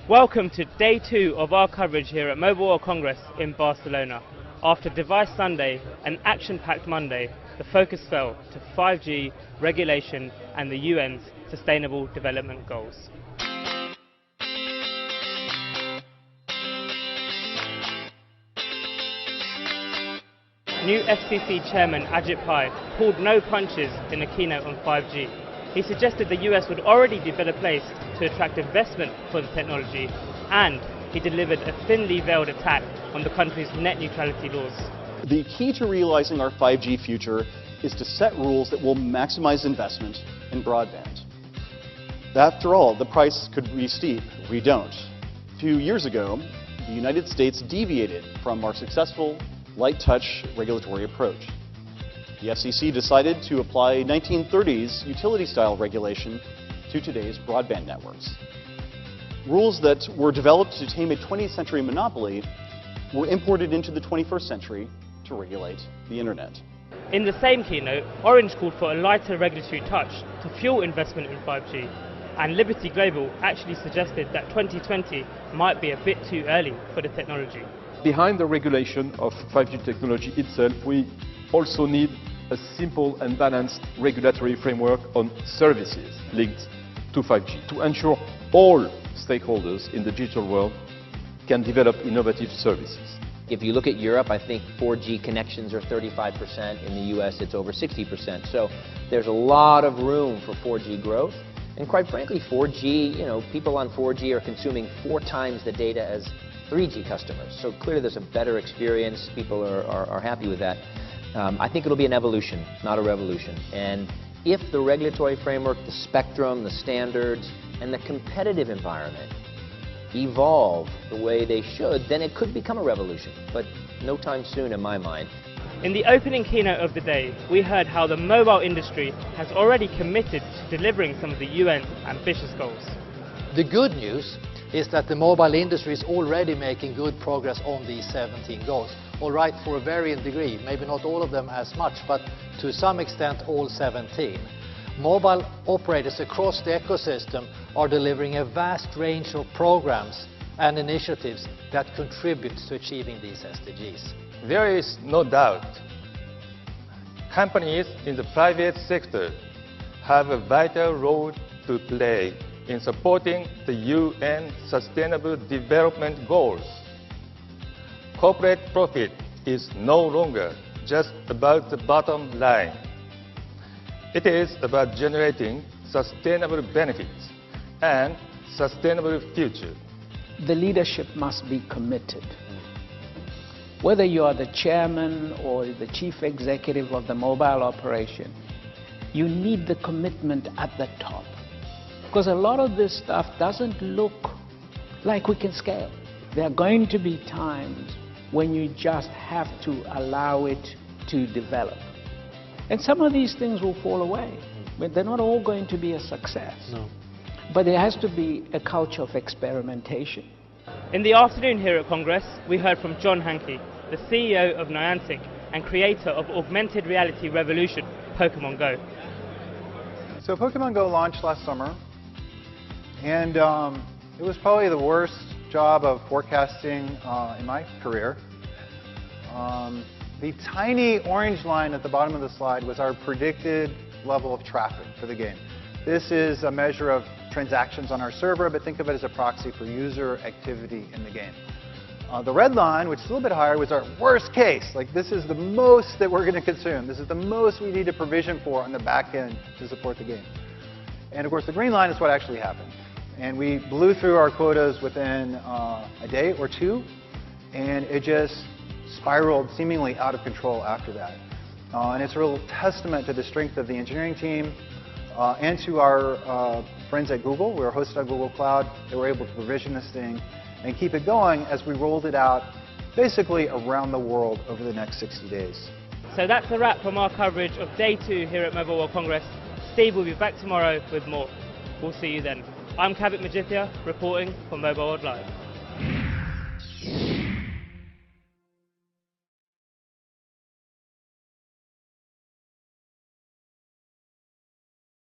Welcome to day 2 of our coverage here at Mobile World Congress in Barcelona. After Device Sunday and action-packed Monday, the focus fell to 5G, regulation and the UN's Sustainable Development Goals. New FCC Chairman Ajit Pai pulled no punches in a keynote on 5G. He suggested the US would already be better placed to attract investment for the technology, and he delivered a thinly veiled attack on the country's net neutrality laws. The key to realizing our 5G future is to set rules that will maximize investment in broadband. After all, the price could be steep. We don't. A few years ago, the United States deviated from our successful light-touch regulatory approach. The FCC decided to apply 1930s utility-style regulation to today's broadband networks. Rules that were developed to tame a 20th century monopoly were imported into the 21st century to regulate the internet. In the same keynote, Orange called for a lighter regulatory touch to fuel investment in 5G, and Liberty Global actually suggested that 2020 might be a bit too early for the technology. Behind the regulation of 5G technology itself, we also need a simple and balanced regulatory framework on services linked to 5G to ensure all stakeholders in the digital world can develop innovative services. If you look at Europe, I think 4G connections are 35%. In the US, it's over 60%. So there's a lot of room for 4G growth. And quite frankly, 4G, people on 4G are consuming 4 times the data as 3G customers. So clearly there's a better experience. People are happy with that. I think it'll be an evolution, not a revolution. And if the regulatory framework, the spectrum, the standards, and the competitive environment evolve the way they should, then it could become a revolution. But no time soon in my mind. In the opening keynote of the day, we heard how the mobile industry has already committed to delivering some of the UN ambitious goals. The good news is that the mobile industry is already making good progress on these 17 goals. All right, for a varying degree, maybe not all of them as much, but to some extent all 17. Mobile operators across the ecosystem are delivering a vast range of programs and initiatives that contribute to achieving these SDGs. There is no doubt companies in the private sector have a vital role to play in supporting the UN Sustainable Development Goals. Corporate profit is no longer just about the bottom line. It is about generating sustainable benefits and sustainable future. The leadership must be committed. Whether you are the chairman or the chief executive of the mobile operation, you need the commitment at the top. Because a lot of this stuff doesn't look like we can scale. There are going to be times when you just have to allow it to develop. And some of these things will fall away, but they're not all going to be a success. No. But there has to be a culture of experimentation. In the afternoon here at Congress, we heard from John Hankey, the CEO of Niantic and creator of augmented reality revolution, Pokemon Go. So Pokemon Go launched last summer, and it was probably the worst job of forecasting in my career. The tiny orange line at the bottom of the slide was our predicted level of traffic for the game. This is a measure of transactions on our server, but think of it as a proxy for user activity in the game. The red line, which is a little bit higher, was our worst case. Like, this is the most that we're going to consume. This is the most we need to provision for on the back end to support the game. And of course, the green line is what actually happened. And we blew through our quotas within a day or two, and it just spiraled seemingly out of control after that. And it's a real testament to the strength of the engineering team and to our friends at Google. We were hosted on Google Cloud. They were able to provision this thing and keep it going as we rolled it out basically around the world over the next 60 days. So that's a wrap from our coverage of Day 2 here at Mobile World Congress. Steve will be back tomorrow with more. We'll see you then. I'm Kavit Majithia, reporting for Mobile World Live.